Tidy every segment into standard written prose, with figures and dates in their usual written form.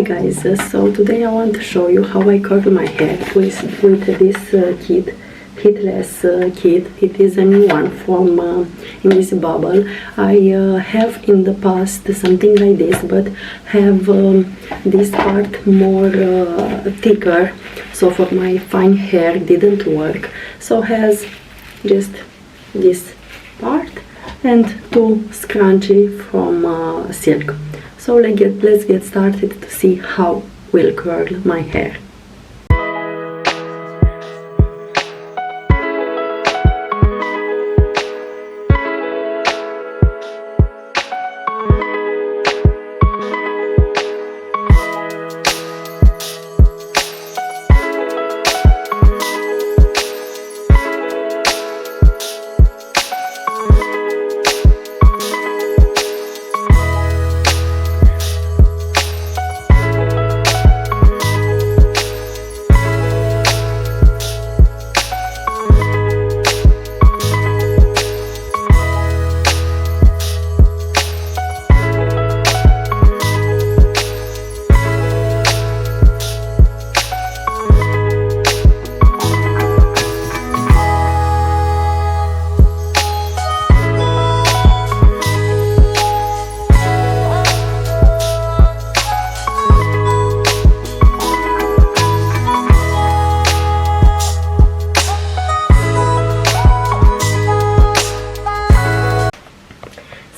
Hi guys, so today I want to show you how I curl my hair with this kit, Heatless kit. It is a new one from INVISIBOBBLE. I have in the past something like this, but have this part more thicker, so for my fine hair didn't work. So has just this part and two scrunchie from silk. So let's get started to see how will curl my hair.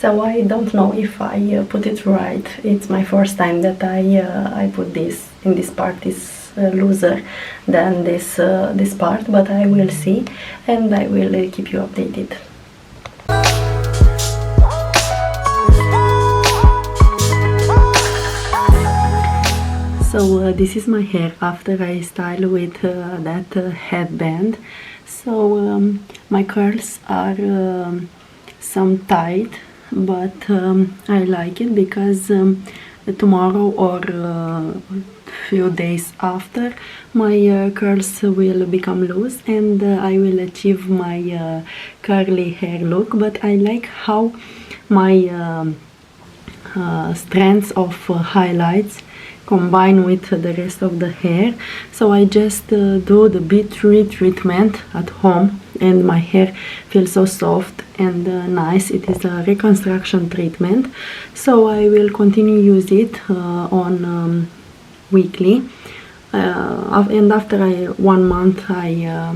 So I don't know if I put it right. It's my first time that I put this in this part. Is looser than this part, but I will see and I will keep you updated. So this is my hair after I style with that headband. So my curls are some tight, but I like it because tomorrow or few days after my curls will become loose and I will achieve my curly hair look. But I like how my strands of highlights combine with the rest of the hair. So I just do the beat-free treatment at home and my hair feels so soft and nice. It is a reconstruction treatment, so I will continue use it on weekly and after 1 month I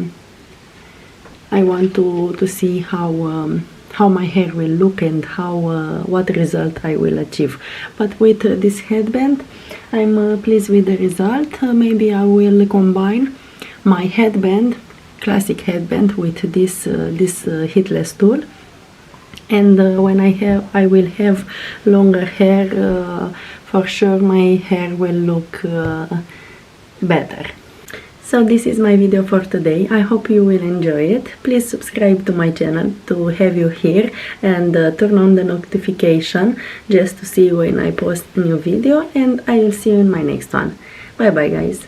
want to see how my hair will look and what result I will achieve. But with this headband I'm pleased with the result. Maybe I will combine my headband, classic headband, with this heatless tool, and when I will have longer hair, for sure my hair will look better. So this is my video for today. I hope you will enjoy it. Please subscribe to my channel to have you here and turn on the notification just to see when I post new video, and I will see you in my next one. Bye bye guys.